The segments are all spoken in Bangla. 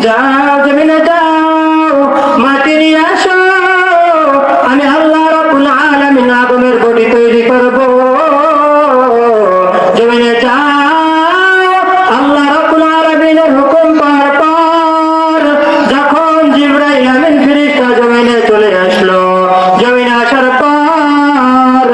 যাও জমিনে যাও, মাটি নিয়ে আসো, আমি আল্লাহ রাব্বুল আলামিন আদমের বডি তৈরি করব। জমিনে যাও, আল্লাহ রাব্বুল আলামিনের হুকুম পাওয়ার পর যখন জিবরাইল আমিন ফেরেশতা জমিনে চলে আসলো, জমিনে আসার পর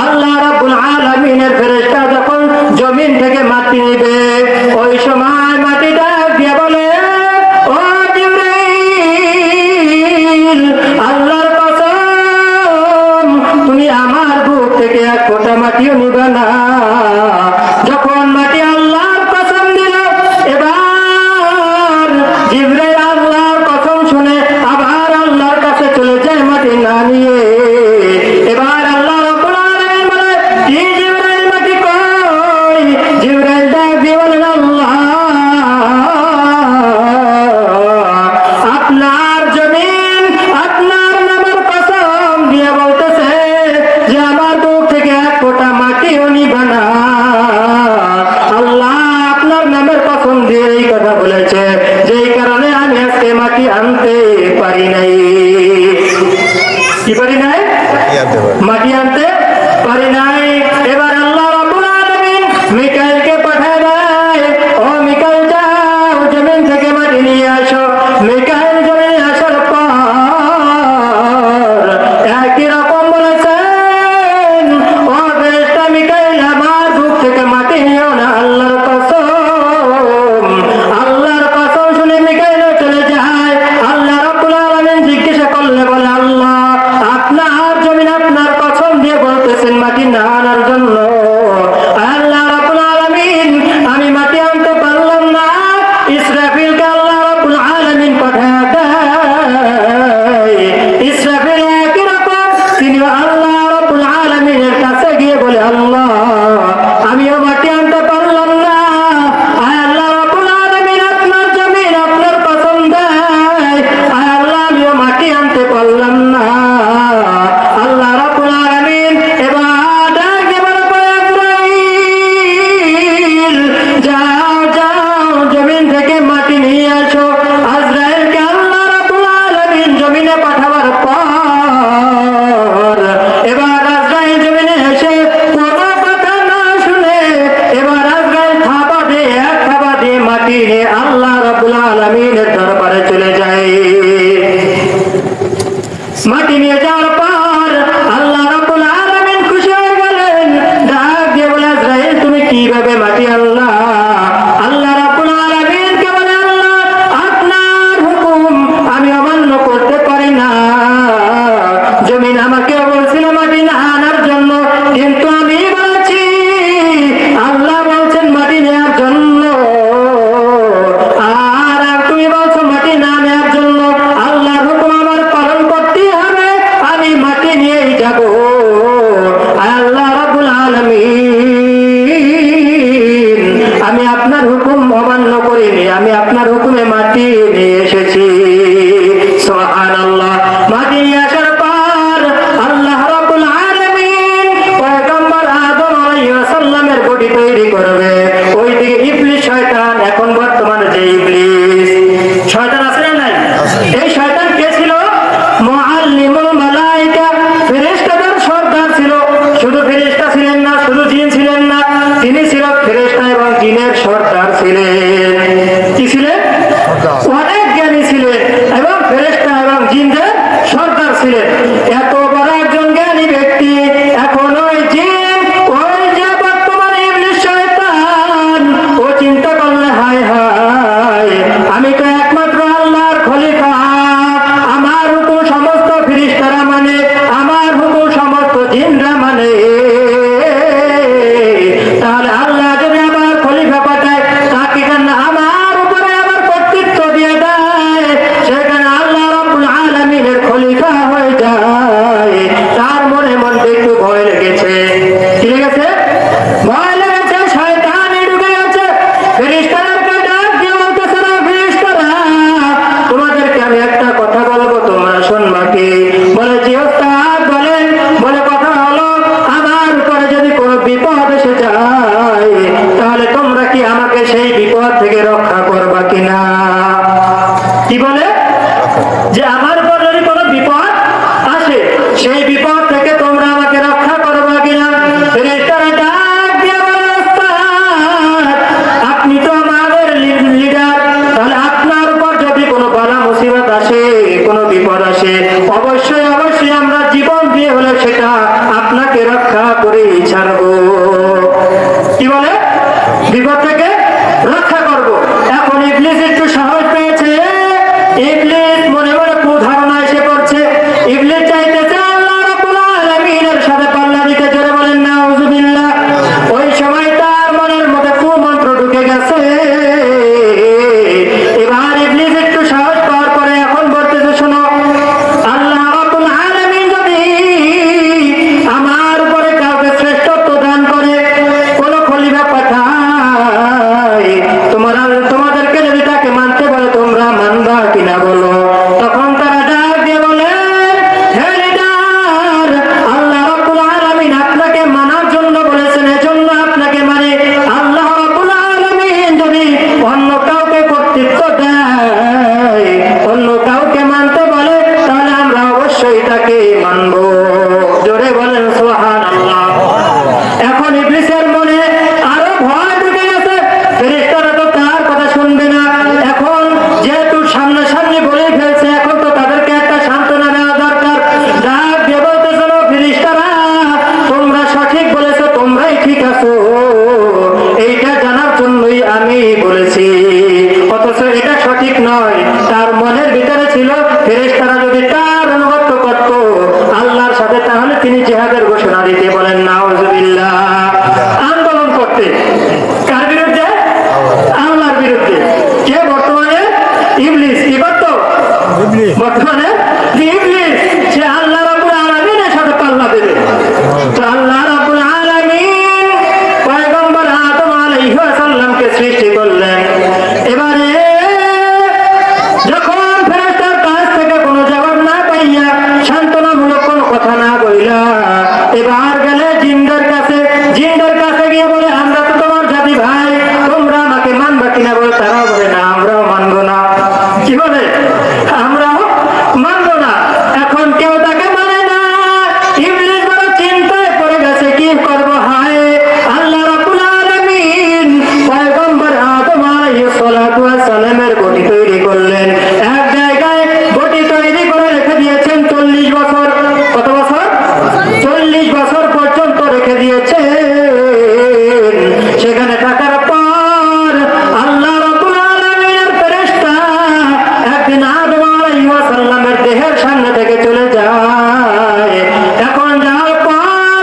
আল্লাহ রাব্বুল আলামিনের ফেরেশতা যখন জমিন থেকে মাটি নিবে, ওই সময় মাটিটা দিয়ে বলে, ও জিবরাইল, আল্লাহর কসম তুমি আমার বুক থেকে এক ফোঁটা মাটিও নিবে না। যখন মাটি আল্লাহর কসম দিল, এবার জিবরাইল আল্লাহর কসম শুনে আবার আল্লাহর কাছে চলে যায় মাটি না নিয়ে। এবার আল্লাহ রাব্বুল আলামিন বলে, কি জিবরাইল, মাটি কই? জিবরাইল ডাক দিয়ে বলেন, আল্লাহ আপনার জমিন আপনার নামের কসম দিয়ে বলতেছে যে আমার বুক থেকে এক ফোঁটা মাটিও নিবে না। আল্লাহ আপনার নামের কসম দিয়ে এই কথা বলেছে, যেই কারণে আমি আজকে মাটি আনতে পারি নাই। কি পারি নাই? মাটি আনতে পারি নাই। এবার আল্লাহ রাব্বুল আলামিন মিকাইলকে পাঠায় দেয়, ও মিকাইল যাও জমিন থেকে মাটি নিয়ে আসো। মিকাইল জমিনে আসার পর একই রকম বলেছেন, ও ফেরেশতা মিকাইল, আমার বুক থেকে মাটি নিও না, আল্লাহর কসম। আল্লাহর কসম শুনে মিকাইল চলে যায়। আল্লাহ রাব্বুল আলামিন জিজ্ঞাসা করলে বলে, আল্লাহ আপনার জমিন আপনার কসম দিয়ে বলতেছেন মাটি না আনার জন্য। আল্লাহ রাব্বুল আলামিন আমি মাটি আনতে পারলাম না, ইসরাফিলকে আল্লাহ রাব্বুল আলামিন পাঠায় দেয়। ইসরাফিল একই রকম, তিনি আল্লাহ রাব্বুল আলামিনের কাছে গিয়ে বলে, আল্লাহ আমিও মাটি আনতে পারলাম না। আল্লাহ রাব্বুল আলামিন আপনার জমিন আপনার কসম দেয়, আল্লাহ আমিও মাটি আনতে পারলাম না। আল্লাহ রাব্বুল আলামিন এবার ডাক দিয়ে বলে, আজরাইল যাও যাও জমিন থেকে মাটি নিয়ে আসো। আজরাইলকে আল্লাহ রাব্বুল আলামিন জমিনে পাঠাবার পর এবার আজরাইল জমিনে এসে কোনো কথা না শুনে এবার আজরাইল থাবা দিয়ে এক থাবা দিয়ে মাটি নিয়ে আল্লাহ রাব্বুল আলামিনের দরবারে চলে যায়। মাটি নিয়ে যাওয়ার পর আল্লাহ রাব্বুল আলামিন খুশি হয়ে গেলেন, ডাক দিয়ে বলে, আজরাইল তুমি কিভাবে মাটি আনলা? আল্লাহ রাব্বুল আলামিনকে বলে, আল্লাহ আপনার হুকুম আমি অমান্য করতে পারি না। জমিন আমাকে বলছিল মাটি না আনার জন্য, কিন্তু আমি বলছি আল্লাহ বলছেন মাটি নেওয়ার জন্য, আর তুমি বলছো মাটি না নেওয়ার কি বলে যে আমার উপর যদি কোনো বিপদ আসে সেই বিপদ থেকে তোমরা আমাকে রক্ষা করবে কিনা। ফেরেশতারা ডাক দিয়ে বলে, ওস্তাদ আপনি তো আমাদের লিডার, তাহলে আপনার উপর যদি কোনো বালা মুসিবত আসে, কোনো বিপদ আসে, অবশ্যই অবশ্যই আমরা জীবন দিয়ে হলে সেটা আপনাকে রক্ষা করে ছাড়বো। কি বলে বিপদ থেকে রক্ষা করব। এখন ইবলিস একটু সাহস পেয়েছে, ইবলিস মনে মনে কুধারণা এসে পড়ছে। ইবলিস চাইতেছে আল্লাহ রাব্বুল আলামিনের সাথে পাল্লা দিতে, জোরে বলেন নাউজুবিল্লাহ। ওই সময় তার মনের মধ্যে কুমন্ত্র ঢুকে গেছে। এবার ইবলিস একটু সাহস পাওয়ার পরে এখন বলতেছে, শোনো আল্লাহ রাব্বুল আলামিন যদি আমার উপরে কাউকে শ্রেষ্ঠত্ব দান করে, কোন খলিফা পাঠায়, তোমাদেরকে যদি তাকে মানতে বলে তোমরা মানবা কিনা বলো। তখন তারা ডাক দিয়ে বলে, হে লিডার, আল্লাহ রাব্বুল আলামিন আপনাকে মানার জন্য বলেছেন, এজন্য আপনাকে মানে। আল্লাহ রাব্বুল আলামিন যদি অন্য কাউকে কর্তৃত্ব দেয়, অন্য কাউকে মানতে বলে, তাহলে আমরা অবশ্যই তাকে মানবো। জোরে বলেন সুবহানাল্লাহ। এখন ইবলিসের মনে আরো ভয় ঢুকে গেছে, ফেরেশতারা তো তার কথা শুনবে না। এখন যেহেতু সামনাসামনি বলে ফেলছে, এখন তো তাদেরকে একটা সান্ত্বনা দেওয়া দরকার। ডাক দিয়ে বলতেছিল, ফেরেশতারা তোমরা সঠিক বলেছো, তোমরাই ঠিক আছো, এইটা জানার জন্যই আমি বলেছি। অথচ এটা সঠিক নয়। তার মনের ভিতরে ছিল ফেরেশতারা যদি তার অনুগত করত আল্লাহর সাথে, তাহলে তিনি জিহাদের ঘোষণা দিতে, বলেন নাউজুবিল্লাহ, আন্দোলন করতে। কার বিরুদ্ধে? আল্লাহর বিরুদ্ধে। কে বর্তমানে? ইবলিস। কি করত বর্তমানে? ইবলিস। সে আল্লাহ রাব্বুল আলামিনের সাথে পাল্লা দেবে। তো আল্লাহ রাব্বুল আলামিন পয়গম্বর আদম আলাইহিস সালামকে সৃষ্টি করলেন। এবারে যখন ফেরেশতার কাছ থেকে কোনো জবাব না পাইয়া, সান্ত্বনামূলক কোনো কথা না বইলা, এবার গেলে জিনদের কাছে। জিনদের কাছে গিয়ে বলে, আমরা তো তোমার জাতি ভাই, তোমরা আমাকে মানবা কিনা বলে। তারাও বলে না, আমরাও মানবো না। কি বলে? আমরাও মানবো না। এখন কেউ তাকে মানে না। ইবলিস বড় চিন্তায় পড়ে গেছে, কি করবো। হায় আল্লাহ রাব্বুল আলামিন পয়গম্বর আদম আলাইহিস সালাতু ওয়াস সালামের বডি তৈরি করলেন। এক জায়গায় বডি তৈরি করে রেখে দিয়েছেন 40 বছর। কত বছর? 40 বছর পর্যন্ত রেখে দিয়েছে। সেখানে থাকার পর আল্লাহ রাব্বুল আলামিনের ফেরেশতা একদিন আদম আলাইহিস সালামের দেহের সামনে থেকে চলে যায়। এখন যাওয়ার পর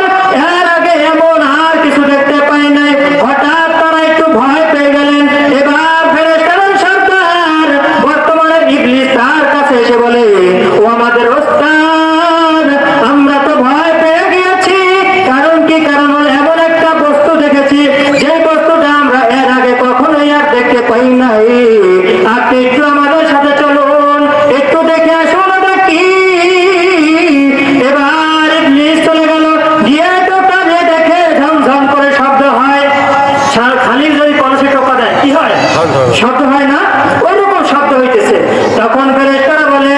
এর আগে এমন আর কিছু দেখতে পাই নাই। হঠাৎ তারা একটু ভয় পেয়ে গেলেন। এবার ফেরেশতার সর্দার বর্তমানে ইবলিস তার কাছে এসে বলে, ও আমাদের ওস্তাদ, আমরা তো ভয় পেয়ে গিয়েছি। কারণ কি? কারণ এমন একটা বস্তু দেখেছি, যে বস্তুটা আমরা এর আগে কখনোই আর দেখতে পাই নাই। আপনি একটু আমাদের সাথে চলুন, একটু দেখে আসুন ওটা কি। এবার ইবলিস চলে গেল, গিয়ে টোকা দিয়ে দেখে ঝমঝম করে শব্দ হয়। খালি যদি কলসে টোকা দেয় কি হয়? শব্দ হয় না? ওইরকম শব্দ হইতেছে। তখন ফেরেশতারা বলে,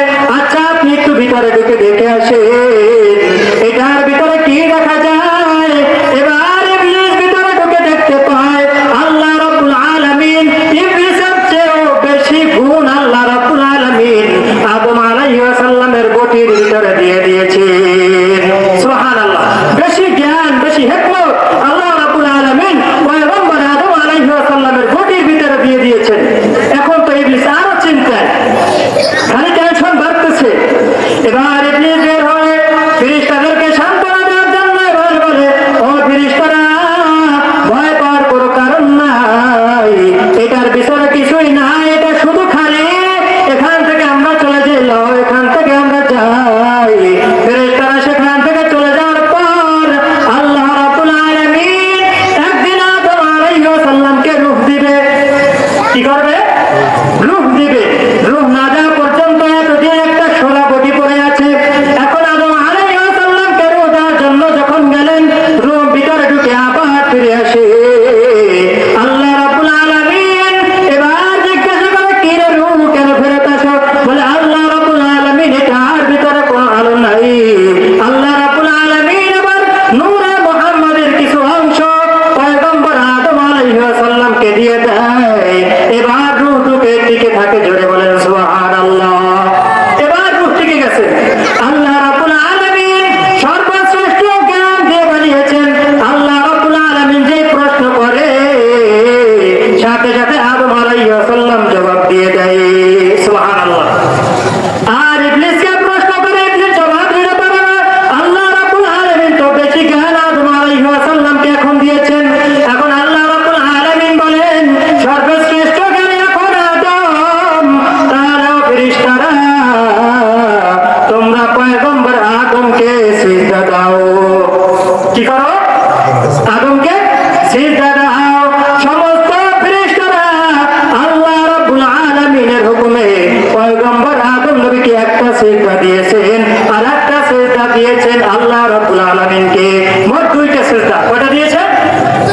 সিজদা দিয়েছেন আর একটা সিজদা দিয়েছেন আল্লাহ রাব্বুল আলামিনকে। মোট দুইটা সিজদা। কয়টা দিয়েছেন?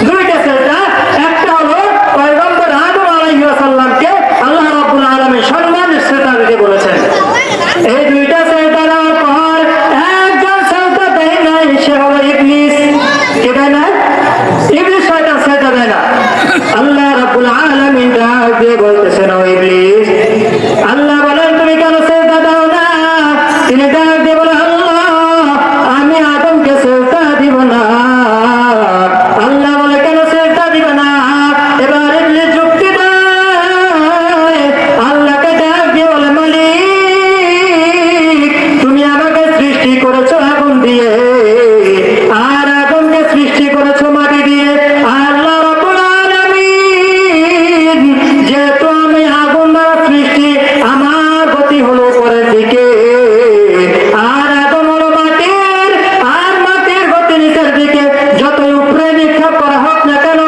দুইটা সিজদা। একটা হলো পয়গম্বর আদম আলাইহিস সালামকে আল্লাহ রাব্বুল আলামিন সম্মানের সিজদা দিতে বলেছেন। এই দুইটা সিজদা দেওয়ার পর একজন সিজদা দেয় নাই, সে হলো ইবলিস। কে দেয় না? ইবলিস শয়তান সিজদা দেয় না। আল্লাহ রাব্বুল আলামিন ডাক দিয়ে বলতেছেন, ও ইবলিস, আল্লাহ বলেন তুমি কেন সিজদা দাও না? তিনি ডাক দিয়ে বলে, আল্লাহ আমি আদমকে সিজদা দিব না। আল্লাহ বলে কেন সিজদা দিবে না? এবার ইবলিস যুক্তি দেয়, আল্লাহকে ডাক দিয়ে বলে, মালিক তুমি আমাকে সৃষ্টি করেছো আগুন দিয়ে আর আদমকে সৃষ্টি করেছো মাটি দিয়ে। আল্লাহ রাব্বুল আলামিন যেহেতু আমি আগুন দ্বারা সৃষ্টি, আমার গতি হলো উপরের দিকে আর আদম হলো মাটির, আর মাটির গতি নিচের দিকে। যতই উপরে নিক্ষেপ করা হোক না কেন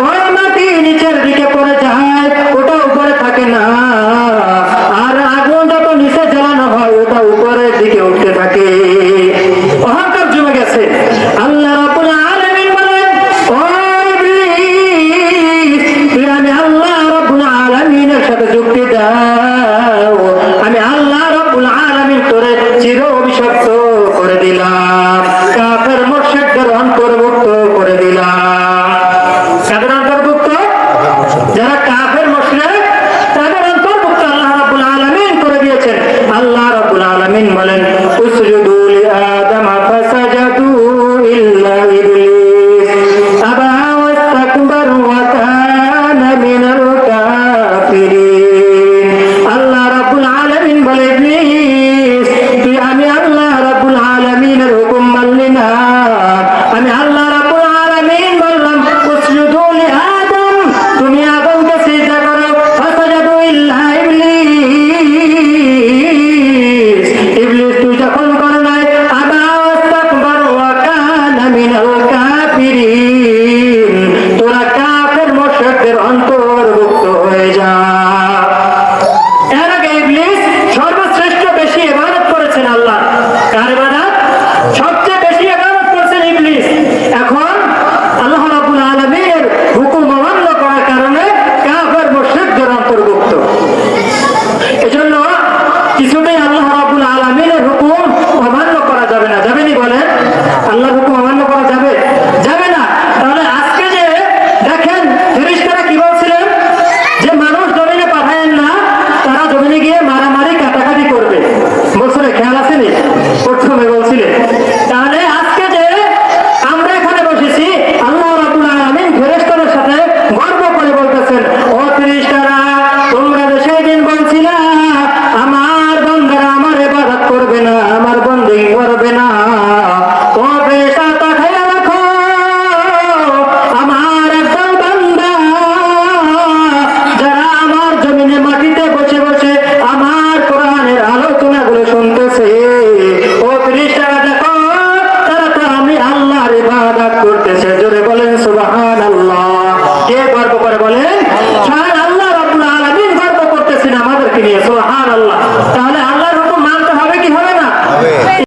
ওই মাটি নিচের দিকে পড়ে যায়, ওটা উপরে থাকে না। আর আগুন যত নিচে জ্বালানো হয় ওটা উপরের দিকে উঠতে থাকে। অহংকার জমে গেছে। আল্লাহ রাব্বুল আলামিন বলেন, ও ইবলিস তুই আমি আল্লাহ রাব্বুল আলামিনের সাথে যুক্তি দাও, আমি আল্লাহ রাব্বুল আলামিন তোরে চির অভিশপ্ত করে দিলাম, কাফের মুশরিকদের অন্তর্ভুক্ত করে দিলাম। কাদের অন্তর্ভুক্ত? যারা কাফের মুশরিক তাদের অন্তর্ভুক্ত আল্লাহ রাব্বুল আলামিন করে দিয়েছেন। আল্লাহ রাব্বুল আলামিন বলেন, উসজুদু লিআদম ফাসাজাদু ইল্লা ইবলিস আবা ওয়াস্তাকবার ওয়া কানা মিনাল কাফিরিন। আল্লাহ রাব্বুল আলামিন বলে, ইবলিস তুই আমি আল্লাহ রাব্বুল আলামিনের হুকুম মানলি না। আমি আল্লাহ রাব্বুল আলামিন বললাম উসজুদু লিআদম, তুমি আদমকে সিজদা করো। ফাসাজাদু ইল্লা ইবলিস, ইবলিস তুই যখন করো নাই, আবা ওয়াস্তাকবার ওয়া কানা মিনাল কাফিরিন, তোরা কাফের মুশরিকদের অন্তর্ভুক্ত হয়ে যা। এর আগে ইবলিস সর্বশ্রেষ্ঠ বেশি ইবাদত করেছেন আল্লাহ। কার ইবাদত? সবচেয়ে বেশি ইবাদত করেছেন ইবলিস। এখন আল্লাহ রাব্বুল আলামিনের হুকুম অমান্য করার কারণে কাফের মুশরিকদের অন্তর্ভুক্ত। এজন্য কিছুতেই আল্লাহ রাব্বুল আলামিনের হুকুম অমান্য করা যাবে না। যাবে নি বলেন? আল্লাহর হুকুম অমান্য করা যাবে? যাবে না। তাহলে আজকে যে দেখেন ফেরেশতারা কি বলছিলেন যে মানুষ জমিনে পাঠায়েন না, তারা জমিনে গিয়ে মারামারি কাটাকাটি করবে বলছিলেন, খেয়াল আছে নি? প্রথমে বলছিলেন। তাহলে আজকে যে আমরা এখানে বসেছি, আল্লাহ রাব্বুল আলামিন ফেরেশতাদের সাথে গর্ব করে বলতেছেন, ও ফেরেশতারা তোমরা যে সেই দিন বলছিলা আমার বান্দারা আমার ইবাদত করবে না, আমার বন্দেগী করবে না, ও ফেরেশতা তাকায়া রাখো, আমার একদল বান্দা যারা আমার জমিনে মাটিতে বসে বসে আমার কোরআনের আলোচনাগুলো শুনতেছে, ও ফেরেশতারা দেখো তারা তো আমি আল্লাহর ইবাদত করতেছে।